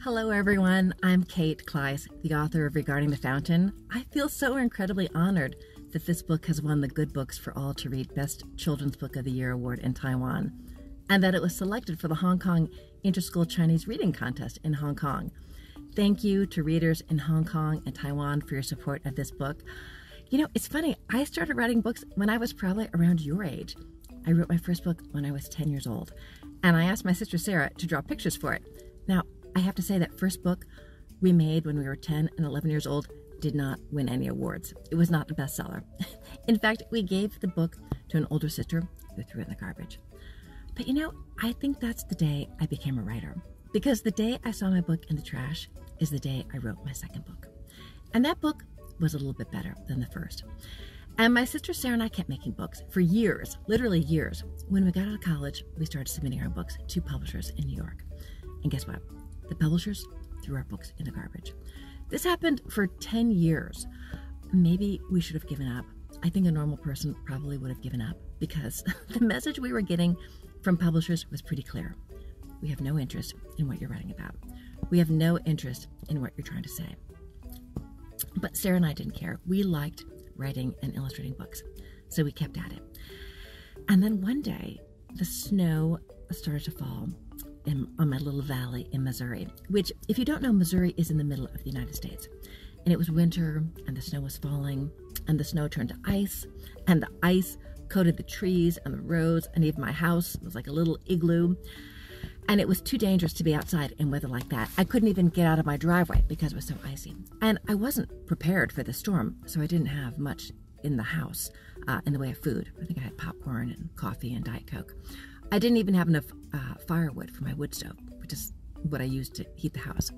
Hello everyone, I'm Kate Kleiss, the author of Regarding the Fountain. I feel so incredibly honored that this book has won the Good Books for All to Read Best Children's Book of the Year award in Taiwan, and that it was selected for the Hong Kong Interschool Chinese Reading Contest in Hong Kong. Thank you to readers in Hong Kong and Taiwan for your support of this book. You know, it's funny, I started writing books when I was probably around your age. I wrote my first book when I was 10 years old, and I asked my sister Sarah to draw pictures for it. Now, I have to say that first book we made when we were 10 and 11 years old did not win any awards. It was not a bestseller. In fact, we gave the book to an older sister who threw it in the garbage. But you know, I think that's the day I became a writer, because the day I saw my book in the trash is the day I wrote my second book. And that book was a little bit better than the first. And my sister Sarah and I kept making books for years, literally years. When we got out of college, we started submitting our books to publishers in New York. And guess what? The publishers threw our books in the garbage. This happened for 10 years. Maybe we should have given up. I think a normal person probably would have given up, because the message we were getting from publishers was pretty clear. We have no interest in what you're writing about. We have no interest in what you're trying to say. But Sarah and I didn't care. We liked writing and illustrating books, so we kept at it. And then one day, the snow started to fall on my little valley in Missouri, which, if you don't know, Missouri is in the middle of the United States. And it was winter, and the snow was falling, and the snow turned to ice, and the ice coated the trees and the roads, and even my house was like a little igloo. And it was too dangerous to be outside in weather like that. I couldn't even get out of my driveway because it was so icy. And I wasn't prepared for the storm, so I didn't have much in the house in the way of food. I think I had popcorn and coffee and Diet Coke. I didn't even have enough firewood for my wood stove, which is what I used to heat the house.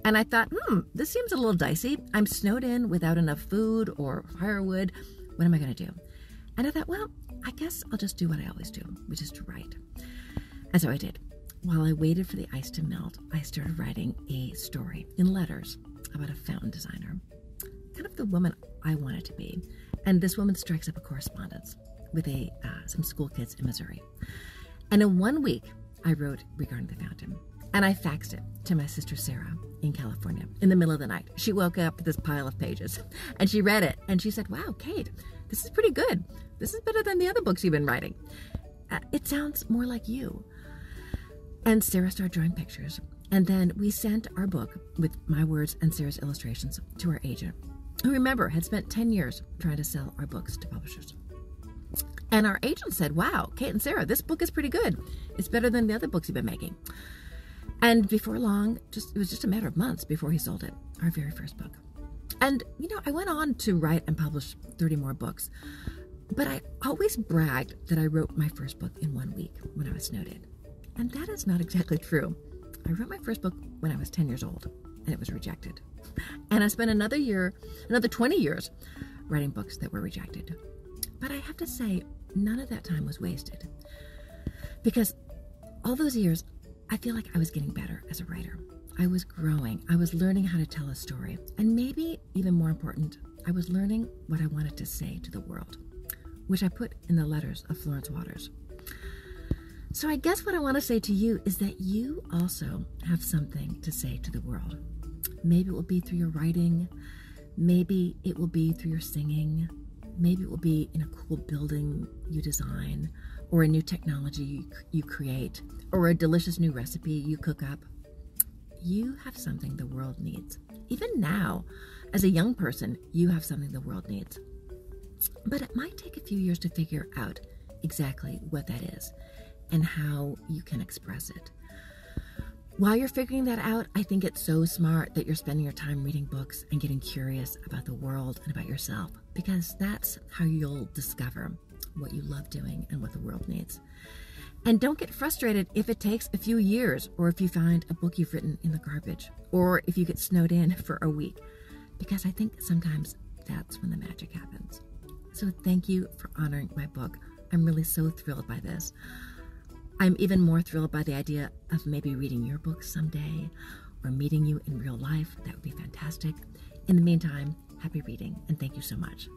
And I thought, this seems a little dicey. I'm snowed in without enough food or firewood. What am I going to do? And I thought, well, I guess I'll just do what I always do, which is to write. And so I did. While I waited for the ice to melt, I started writing a story in letters about a fountain designer, kind of the woman I wanted to be. And this woman strikes up a correspondence with some school kids in Missouri. And in 1 week, I wrote Regarding the Fountain, and I faxed it to my sister Sarah in California in the middle of the night. She woke up with this pile of pages, and she read it, and she said, "Wow, Kate, this is pretty good. This is better than the other books you've been writing. It sounds more like you." And Sarah started drawing pictures, and then we sent our book with my words and Sarah's illustrations to our agent, who, remember, had spent 10 years trying to sell our books to publishers. And our agent said, "Wow, Kate and Sarah, this book is pretty good. It's better than the other books you've been making." And before long, it was just a matter of months before he sold it, our very first book. And, you know, I went on to write and publish 30 more books, but I always bragged that I wrote my first book in 1 week when I was snowed in. And that is not exactly true. I wrote my first book when I was 10 years old, and it was rejected. And I spent another 20 years writing books that were rejected. But I have to say, none of that time was wasted, because all those years, I feel like I was getting better as a writer. I was growing. I was learning how to tell a story. And maybe even more important, I was learning what I wanted to say to the world, which I put in the letters of Florence Waters. So I guess what I want to say to you is that you also have something to say to the world. Maybe it will be through your writing. Maybe it will be through your singing. Maybe it will be in a cool building you design, or a new technology you create, or a delicious new recipe you cook up. You have something the world needs. Even now, as a young person, you have something the world needs. But it might take a few years to figure out exactly what that is and how you can express it. While you're figuring that out, I think it's so smart that you're spending your time reading books and getting curious about the world and about yourself, because that's how you'll discover what you love doing and what the world needs. And don't get frustrated if it takes a few years, or if you find a book you've written in the garbage, or if you get snowed in for a week, because I think sometimes that's when the magic happens. So thank you for honoring my book. I'm really so thrilled by this. I'm even more thrilled by the idea of maybe reading your book someday, or meeting you in real life. That would be fantastic. In the meantime, happy reading, and thank you so much.